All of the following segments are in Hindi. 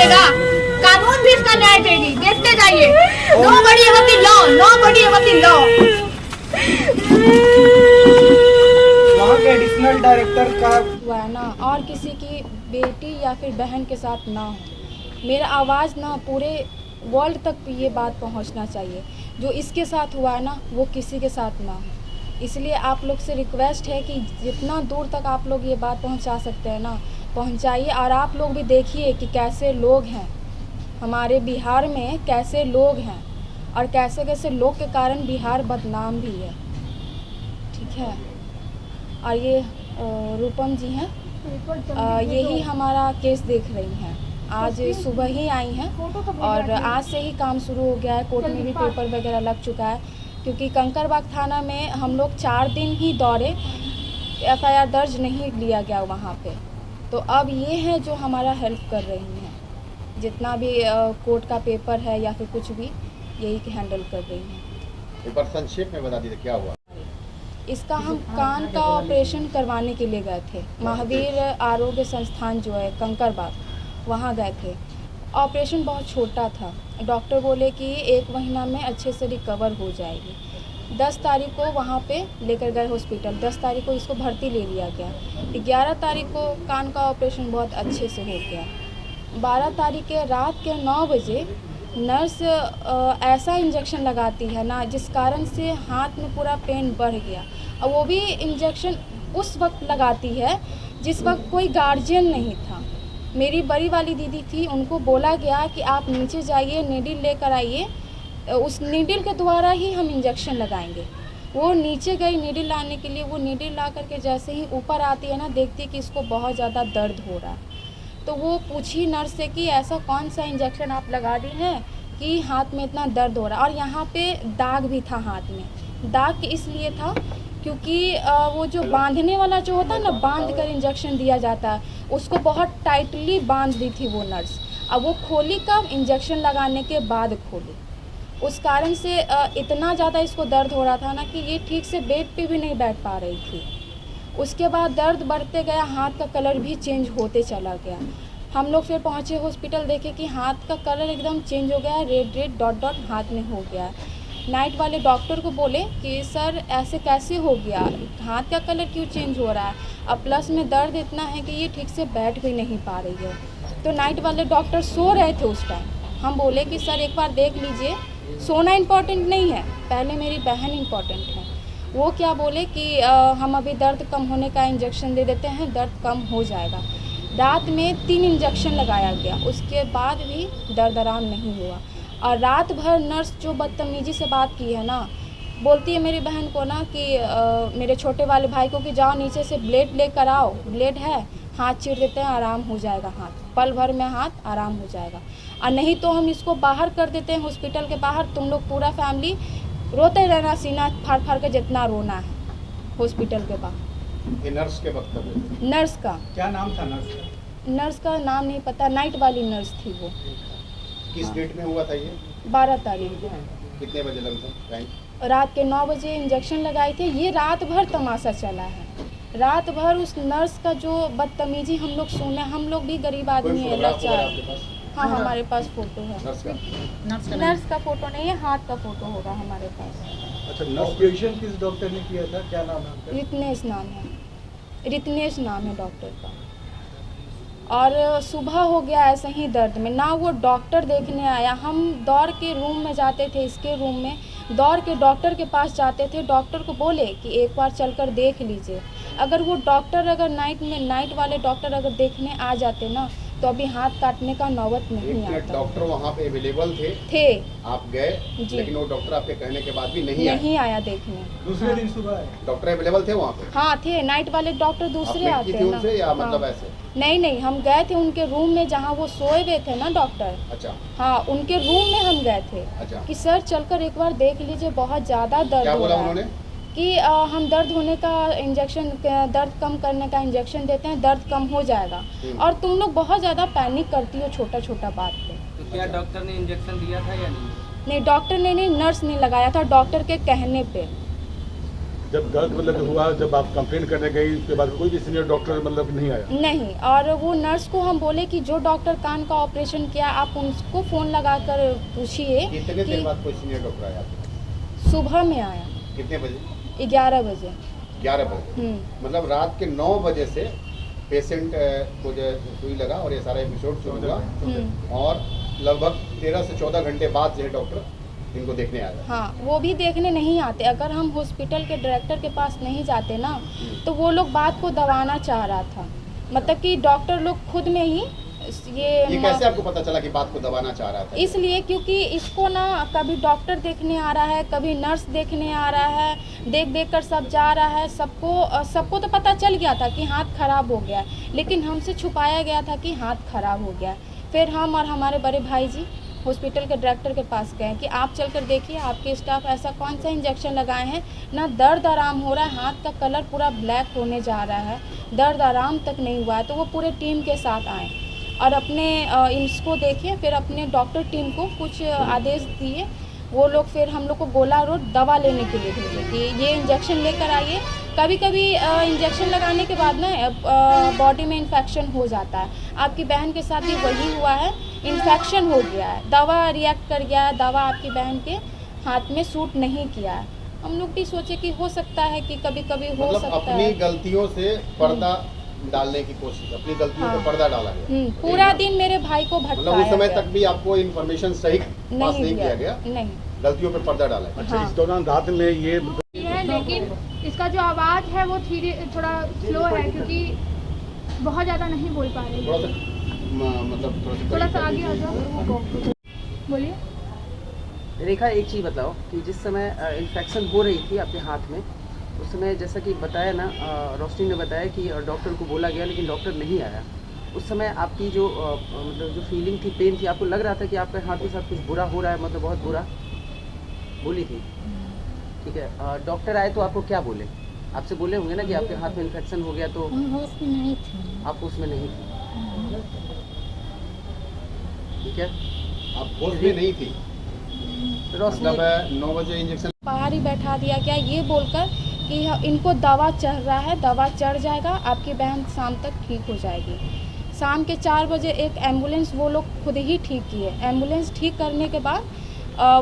करेगा, कानून भी इसका न्याय देगी, देखते जाइए। Nobody ever the law, nobody ever the law. वहाँ के एडिशनल डायरेक्टर का हुआ है ना, और किसी की बेटी या फिर बहन के साथ ना हो। मेरा आवाज़ ना पूरे वर्ल्ड तक ये बात पहुंचना चाहिए, जो इसके साथ हुआ है ना वो किसी के साथ ना हो। इसलिए आप लोग से रिक्वेस्ट है कि जितना दूर तक आप लोग ये बात पहुंचा सकते हैं ना पहुंचाइए। और आप लोग भी देखिए कि कैसे लोग हैं हमारे बिहार में, कैसे लोग हैं और कैसे कैसे लोग के कारण बिहार बदनाम भी है। ठीक है। और ये रूपम जी हैं, यही हमारा केस देख रही हैं। आज सुबह ही आई हैं और आज से ही काम शुरू हो गया है। कोर्ट में भी पेपर वगैरह लग चुका है, क्योंकि कंकड़बाग थाना में हम लोग 4 दिन ही दौड़े, एफआईआर दर्ज नहीं लिया गया वहाँ पे। तो अब ये है जो हमारा हेल्प कर रही हैं, जितना भी कोर्ट का पेपर है या फिर कुछ भी यही हैंडल कर रही हैं। एक बार संक्षेप में बता दीजिए क्या हुआ। इसका हम कान का ऑपरेशन करवाने के लिए गए थे, महावीर आरोग्य संस्थान जो है कंकड़बाग, वहाँ गए थे। ऑपरेशन बहुत छोटा था, डॉक्टर बोले कि 1 महीना में अच्छे से रिकवर हो जाएगी। 10 तारीख को वहाँ पे लेकर गए हॉस्पिटल, 10 तारीख को इसको भर्ती ले लिया गया। 11 तारीख को कान का ऑपरेशन बहुत अच्छे से हो गया। 12 तारीख के रात के 9 बजे नर्स ऐसा इंजेक्शन लगाती है ना, जिस कारण से हाथ में पूरा पेन बढ़ गया। और वो भी इंजेक्शन उस वक्त लगाती है जिस वक्त कोई गार्जियन नहीं था। मेरी बड़ी वाली दीदी थी, उनको बोला गया कि आप नीचे जाइए, नीडल लेकर आइए, उस नीडल के द्वारा ही हम इंजेक्शन लगाएंगे। वो नीचे गई नीडल लाने के लिए, वो नीडल ला करके जैसे ही ऊपर आती है ना, देखती है कि इसको बहुत ज़्यादा दर्द हो रहा है। तो वो पूछी नर्स से कि ऐसा कौन सा इंजेक्शन आप लगा दी हैं कि हाथ में इतना दर्द हो रहा है। और यहाँ पे दाग भी था हाथ में। दाग इसलिए था क्योंकि वो जो बांधने वाला जो होता है ना, बांध कर इंजेक्शन दिया जाता है, उसको बहुत टाइटली बांध दी थी वो नर्स। अब वो खोली कब? इंजेक्शन लगाने के बाद खोली। उस कारण से इतना ज़्यादा इसको दर्द हो रहा था ना कि ये ठीक से बेड पे भी नहीं बैठ पा रही थी। उसके बाद दर्द बढ़ते गया, हाथ का कलर भी चेंज होते चला गया। हम लोग फिर पहुँचे हॉस्पिटल, देखे कि हाथ का कलर एकदम चेंज हो गया, रेड रेड डॉट डॉट हाथ में हो गया। नाइट वाले डॉक्टर को बोले कि सर ऐसे कैसे हो गया, हाथ का कलर क्यों चेंज हो रहा है, अब प्लस में दर्द इतना है कि ये ठीक से बैठ भी नहीं पा रही है। तो नाइट वाले डॉक्टर सो रहे थे उस टाइम। हम बोले कि सर एक बार देख लीजिए, सोना इम्पॉर्टेंट नहीं है, पहले मेरी बहन इम्पॉर्टेंट है। वो क्या बोले कि हम अभी दर्द कम होने का इंजेक्शन दे देते हैं, दर्द कम हो जाएगा। रात में 3 इंजेक्शन लगाया गया, उसके बाद भी दर्द आराम नहीं हुआ। और रात भर नर्स जो बदतमीजी से बात की है ना, बोलती है मेरी बहन को ना कि मेरे छोटे वाले भाई को कि जाओ नीचे से ब्लेड लेकर आओ, ब्लेड है, हाथ चीर देते हैं, आराम हो जाएगा, हाथ पल भर में हाथ आराम हो जाएगा। और नहीं तो हम इसको बाहर कर देते हैं हॉस्पिटल के बाहर, तुम लोग पूरा फैमिली रोते रहना, सीना फाड़ फाड़ के जितना रोना है हॉस्पिटल के बाहर। ये नर्स के वक्तव्य। नर्स का क्या नाम था नर्स का? नर्स का नाम नहीं पता, नाइट वाली नर्स थी वो। किस डेट में हुआ था ये? 12 तारीख को। कितने बजे लमसम टाइम? रात के 9 बजे इंजेक्शन लगाए थे। ये रात भर तमाशा चला है, रात भर उस नर्स का जो बदतमीजी हम लोग सुने। हम लोग भी गरीब आदमी है, लाचार। हाँ हमारे पास फोटो है। नर्स का फोटो नहीं है, हाथ का फोटो होगा हमारे पास। अच्छा, ऑपरेशन किस डॉक्टर ने किया था, क्या नाम है? रितनेश नाम है, रितनेश नाम है डॉक्टर का। और सुबह हो गया ऐसे ही दर्द में, ना वो डॉक्टर देखने आया। हम दौड़ के रूम में जाते थे, इसके रूम में दौड़ के डॉक्टर के पास जाते थे। डॉक्टर को बोले कि एक बार चलकर देख लीजिए। अगर वो डॉक्टर अगर नाइट वाले डॉक्टर अगर देखने आ जाते ना, तो अभी हाथ काटने का नौबत नहीं आता। डॉक्टर वहाँ पे अवेलेबल थे, आप गए, लेकिन वो डॉक्टर आपके कहने के बाद भी नहीं आया देखने। दूसरे दिन सुबह है डॉक्टर अवेलेबल थे वहाँ पे? हाँ थे, नाइट वाले डॉक्टर दूसरे आते हैं ना। या मतलब ऐसे? नहीं, हम गए थे उनके रूम में जहाँ वो सोए हुए थे ना डॉक्टर। अच्छा। हाँ, उनके रूम में हम गए थे। अच्छा। कि सर चलकर एक बार देख लीजिए, बहुत ज़्यादा दर्द क्या हो बोला रहा उन्होंने? है। कि हम दर्द होने का इंजेक्शन, दर्द कम करने का इंजेक्शन देते हैं, दर्द कम हो जाएगा। और तुम लोग बहुत ज़्यादा पैनिक करती हो छोटा छोटा बात पे। तो क्या डॉक्टर ने इंजेक्शन दिया था या नहीं? नहीं, डॉक्टर ने नहीं, नर्स ने लगाया था डॉक्टर के कहने पे। जब दर्द मतलब हुआ, जब आप कंप्लेंट करने गई, उसके बाद कोई भी सीनियर डॉक्टर मतलब नहीं आया? नहीं, और वो नर्स को हम बोले कि जो डॉक्टर कान का ऑपरेशन किया आप उनको फ़ोन लगा कर पूछिए। कितने देर बाद कोई सीनियर डॉक्टर आया? सुबह में आया। कितने बजे? 11 बजे। 11 बजे। मतलब रात के 9 बजे से पेशेंट को जो सुई लगा और ये सारा एपिसोड शुरू हुआ और लगभग 13 से 14 घंटे बाद जो है डॉक्टर इनको देखने आ गए। हाँ, वो भी देखने नहीं आते। अगर हम हॉस्पिटल के डायरेक्टर के पास नहीं जाते ना तो वो लोग बात को दबाना चाह रहा था। मतलब कि डॉक्टर लोग खुद में ही ये कैसे आपको पता चला कि बात को दबाना चाह रहा था? इसलिए क्योंकि इसको ना कभी डॉक्टर देखने आ रहा है, कभी नर्स देखने आ रहा है, देख देख कर सब जा रहा है। सबको तो पता चल गया था कि हाथ खराब हो गया, लेकिन हमसे छुपाया गया था कि हाथ खराब हो गया। फिर हम और हमारे बड़े भाई जी हॉस्पिटल के डायरेक्टर के पास गए कि आप चलकर देखिए आपके स्टाफ ऐसा कौन सा इंजेक्शन लगाए हैं, ना दर्द आराम हो रहा है, हाथ का कलर पूरा ब्लैक होने जा रहा है, दर्द आराम तक नहीं हुआ है। तो वो पूरे टीम के साथ आए और अपने इसको देखिए, फिर अपने डॉक्टर टीम को कुछ आदेश दिए। वो लोग फिर हम लोग को गोला रोड दवा लेने के लिए भेजे कि ये इंजेक्शन लेकर आइए। कभी कभी इंजेक्शन लगाने के बाद ना बॉडी में इन्फेक्शन हो जाता है। आपकी बहन के साथ भी वही हुआ है, इन्फेक्शन हो गया है, दवा रिएक्ट कर गया है, दवा आपकी बहन के हाथ में सूट नहीं किया है। हम लोग भी सोचे कि हो सकता है कि कभी कभी हो मतलब सकता है। अपनी गलतियों से पर्दा डालने की कोशिश, अपनी गलतियों पे पर्दा डाला गया। पूरा दिन मेरे भाई को भटकाया मतलब उस समय गया। तक भी आपको इन्फॉर्मेशन सही पास नहीं किया गया, नहीं, गलतियों पे पर्दा डाला गया। अच्छा, इस दौरान रात में ये है, लेकिन इसका जो आवाज़ है वो धीरे थोड़ा स्लो है क्योंकि बहुत ज़्यादा नहीं बोल पा रही। थोड़ा सा मतलब थोड़ा सा आगे आ जाओ, बोलिए। रेखा, एक चीज़ बताओ कि जिस समय इन्फेक्शन हो रही थी आपके हाथ में, उस समय जैसा कि बताया ना, रोशनी ने बताया कि डॉक्टर को बोला गया लेकिन डॉक्टर नहीं आया। उस समय आपकी जो मतलब जो फीलिंग थी, पेन थी, आपको लग रहा था कि आपके हाथ के साथ कुछ बुरा हो रहा है, मतलब बहुत बुरा बोली थी? ठीक है, डॉक्टर आए तो आपको क्या बोले? आपसे बोले होंगे ना कि आपके हाथ में इन्फेक्शन हो गया, तो होश में नहीं थी। आप उसमें नहीं थी, ठीक है? आप होश में नहीं थी। रोशनी मतलब 9 बजे इंजेक्शन बाहर ही बैठा दिया गया ये बोलकर कि इनको दवा चढ़ रहा है, दवा चढ़ जाएगा, आपकी बहन शाम तक ठीक हो जाएगी। शाम के 4 बजे एक एम्बुलेंस वो लोग खुद ही ठीक किए। एम्बुलेंस ठीक करने के बाद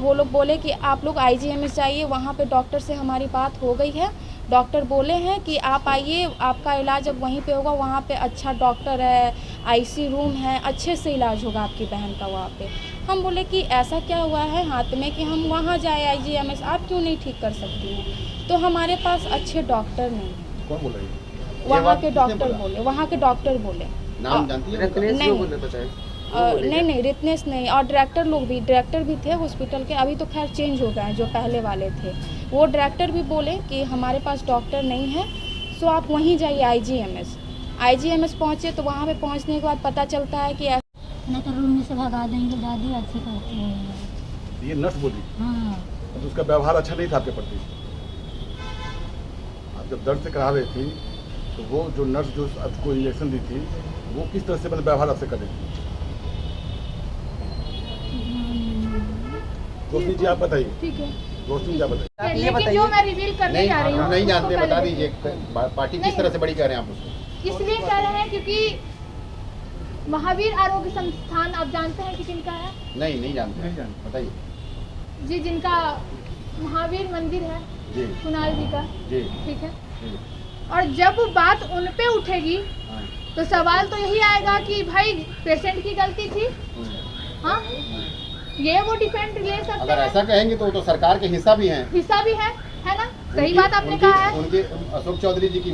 वो लोग बोले कि आप लोग IGMS जाइए, वहाँ पे डॉक्टर से हमारी बात हो गई है। डॉक्टर बोले हैं कि आप आइए, आपका इलाज अब वहीं पे होगा, वहाँ पे अच्छा डॉक्टर है, IC रूम है, अच्छे से इलाज होगा आपकी बहन का वहाँ पे। हम बोले कि ऐसा क्या हुआ है हाथ में कि हम वहाँ जाए IGMS, आप क्यों नहीं ठीक कर सकती हैं? तो हमारे पास अच्छे डॉक्टर नहीं हैं। कौन बोला ये? वहाँ के डॉक्टर बोले, वहाँ के डॉक्टर बोले। नाम जानती है? रत्नेश नहीं। जो बोले बताए नहीं, रितनेश नहीं। और डायरेक्टर भी थे हॉस्पिटल के, अभी तो खैर चेंज हो गए हैं, जो पहले वाले थे वो डायरेक्टर भी बोले कि हमारे पास डॉक्टर नहीं है, सो आप वहीं जाइए IGMS पहुँचे। तो वहाँ पे पहुँचने के बाद पता चलता है कि नहीं तो रूम में से भगा देंगे, दादी अच्छी करती है। ये नर्स बोली, हाँ, तो उसका व्यवहार अच्छा नहीं था आपके प्रति? आप जब दर्द से करा रही थी तो वो जो नर्स जो आपको इंजेक्शन दी थी वो किस तरह से मतलब व्यवहार आपसे कर रही थी? रोशनी जी आप बताइए। ठीक है, रोशनी जी आप बताइए। आप ये लेकिन बताइए। जो मैं रिवील करने नहीं, जा रही हूँ हम नहीं उसको जानते, पहले बता देखिए। दीजिए पार्टी किस तरह से बड़ी कह रहे हैं आप उसको? इसलिए कह रहे हैं क्योंकि महावीर आरोग्य संस्थान आप जानते हैं कि किनका है? नहीं जानते, बताइए जी, जिनका महावीर मंदिर है जी। कुणाल जी का, जी ठीक है। जी। और जब बात उन पे उठेगी हाँ। तो सवाल तो यही आएगा कि भाई पेशेंट की गलती थी। हाँ, ये वो डिफेंड ले सकते अगर हैं, ऐसा कहेंगे तो सरकार के हिस्सा भी हैं। हिस्सा भी है ना? सही बात आपने कहा है। उनके अशोक चौधरी जी की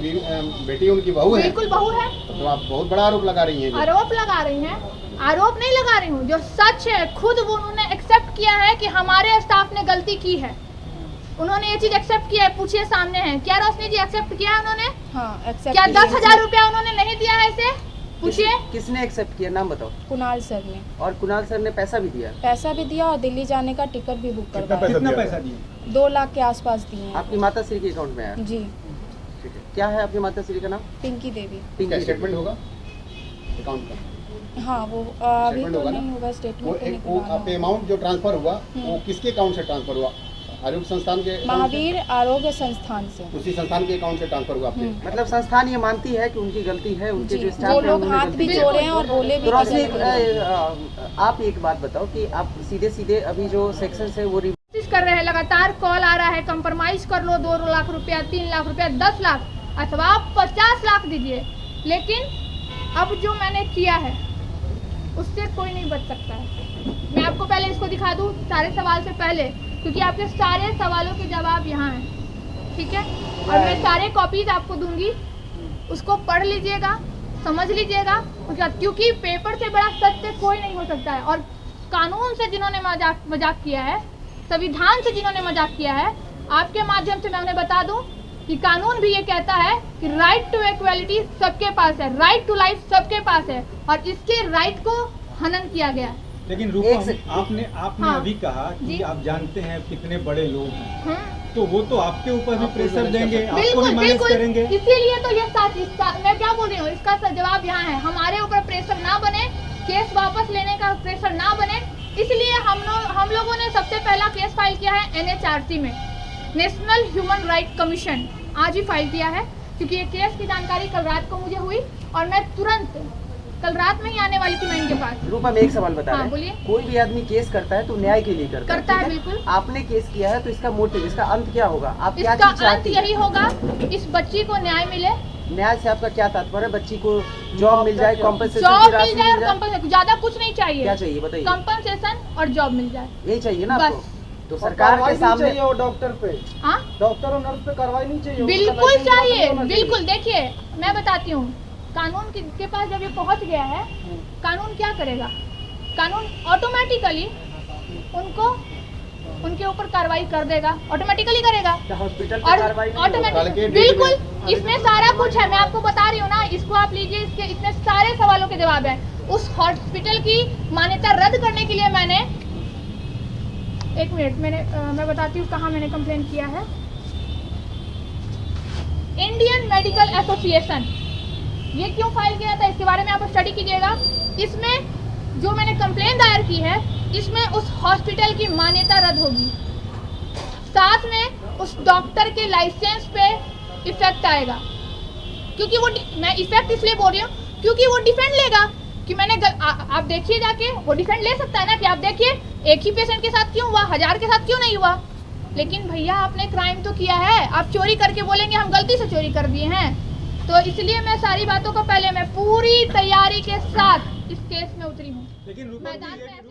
बेटी उनकी बहू है, बिल्कुल बहू है। तो आप बहुत बड़ा आरोप लगा रही हैं जी। आरोप लगा रही हैं, आरोप नहीं लगा रही हूँ, जो सच है खुद वो उन्होंने एक्सेप्ट किया है कि हमारे स्टाफ ने गलती की है। उन्होंने ये चीज एक्सेप्ट किया है, पूछिए सामने है। क्या रोशनी जी एक्सेप्ट किया है उन्होंने? हाँ, एक्सेप्ट क्या 10,000 रुपया उन्होंने नहीं दिया है इसे? पूछिए। किसने एक्सेप्ट किया, नाम बताओ। कुणाल सर ने और कुणाल सर ने पैसा भी दिया? पैसा भी दिया और दिल्ली जाने का टिकट भी बुक कितना करवाया। पैसा दिया? 2 लाख के आसपास दिए हैं। आपकी माता श्री के अकाउंट में आया? जी, ठीक है, क्या है आपकी माता श्री का नाम? पिंकी देवी। क्या स्टेटमेंट होगा अकाउंट का? हाँ, वो अभी स्टेटमेंट तो होगा ना? नहीं होगा वो स्टेटमेंट। एक वो आप अमाउंट जो ट्रांसफर हुआ वो किसके अकाउंट से ट्रांसफर हुआ? आरोग्य संस्थान के महावीर आरोग्य संस्थान से। उसी संस्थान के अकाउंट से ट्रांसफर हुआ आपके? मतलब संस्थान ये मानती है कि उनकी गलती है, उनके जी, जो स्टाफ वो है लोग उन्होंने हाथ गलती भी की। जोड़े हैं और बोले भी तो रोशनी, कि गलती आप एक बात बताओ कि आप सीधे सीधे अभी जो सेक्शन है वो कोशिश कर रहे हैं, लगातार कॉल आ रहा है, कंप्रोमाइज कर लो, 2 लाख रुपया, 3 लाख रुपया, 10 लाख अथवा आप 50 लाख दीजिए, लेकिन अब जो मैंने किया है उससे कोई नहीं बच सकता है। मैं आपको पहले इसको दिखा दूं सारे सवाल से पहले, क्योंकि आपके सारे सवालों के जवाब यहाँ हैं, ठीक है? और मैं सारे कॉपीज आपको दूंगी, उसको पढ़ लीजिएगा, समझ लीजिएगा, उसके बाद क्योंकि पेपर से बड़ा सत्य कोई नहीं हो सकता है। और कानून से जिन्होंने मजाक किया है, संविधान से जिन्होंने मजाक किया है, आपके माध्यम से मैं उन्हें बता दूं कि कानून भी ये कहता है कि राइट टू इक्वालिटी सबके पास है, राइट टू लाइफ सबके पास है, और इसके राइट को हनन किया गया है। लेकिन रूपम, आपने हाँ, अभी कहा कि जी, आप जानते हैं कितने बड़े लोग हैं, हम्म, तो वो तो आपके ऊपर भी प्रेशर देंगे, आपको भी बिल्कुल मैनेज बिल्कुल, करेंगे। इसीलिए तो ये मैं क्या बोल रही हूँ, इसका जवाब यहाँ है। हमारे ऊपर प्रेशर ना बने, केस वापस लेने का प्रेशर ना बने, इसलिए हम लोगों ने सबसे पहला केस फाइल किया है NHRC में, नेशनल ह्यूमन राइट कमीशन, आज ही फाइल किया है, क्योंकि ये केस की जानकारी कल रात को मुझे हुई और मैं तुरंत कल रात में ही आने वाली थी मैं इनके पास। रूपा में एक सवाल बता हाँ, रहे बोलिए। हैं, कोई भी आदमी केस करता है तो न्याय के लिए करता है, ठीक बिल्कुल। आपने केस किया है तो इसका मोटिव, इसका अंत क्या होगा? आप क्या इसका चीज चाहती अंत हैं? यही होगा, इस बच्ची को न्याय मिले, न्याय से आपका क्या तात्पर्य है? बच्ची को जॉब मिल जाए, कॉम्पेंसेशन जॉब की मिल राशि जाए मिल और जाए, कंपनसेशन, ज्यादा कुछ नहीं चाहिए, क्या चाहिए बताइए? कंपनसेशन और जॉब मिल जाए, यही चाहिए ना बस। आपको? तो सरकार के सामने वो डॉक्टर पे, हाँ डॉक्टर और नर्स पे कार्रवाई नहीं चाहिए, बिल्कुल चाहिए, बिल्कुल। देखिए मैं बताती हूँ, कानून के पास जब ये पहुँच गया है, कानून क्या करेगा? कानून ऑटोमेटिकली उनके ऊपर कार्रवाई कर देगा, ऑटोमेटिकली करेगा, हॉस्पिटल और ऑटोमेटिक, बिल्कुल। इसमें सारा कुछ है, मैं आपको बता रही हूँ ना, इसको आप लीजिए, इसमें सारे सवालों के जवाब है। उस हॉस्पिटल की मान्यता रद्द करने के लिए मैंने, एक मिनट, मैं बताती हूँ कहाँ मैंने कंप्लेन किया है। इंडियन मेडिकल एसोसिएशन, ये क्यों फाइल किया था इसके बारे में आप स्टडी कीजिएगा। इसमें जो मैंने कंप्लेन दायर की है, इसमें उस हॉस्पिटल की मान्यता रद्द होगी, साथ में उस डॉक्टर के लाइसेंस पे इफेक्ट आएगा, क्योंकि वो, मैं इफेक्ट इसलिए बोल रही हूँ क्योंकि वो डिफेंड लेगा कि मैंने आप देखिए जाके, वो डिफेंड ले सकता है ना कि आप देखिए एक ही पेशेंट के साथ क्यों हुआ, 1000 के साथ क्यों नहीं हुआ। लेकिन भैया आपने क्राइम तो किया है, आप चोरी करके बोलेंगे हम गलती से चोरी कर दिए हैं। तो इसलिए मैं सारी बातों को पहले मैं पूरी तैयारी के साथ इस केस में उतरी हूँ, लेकिन मैदान में।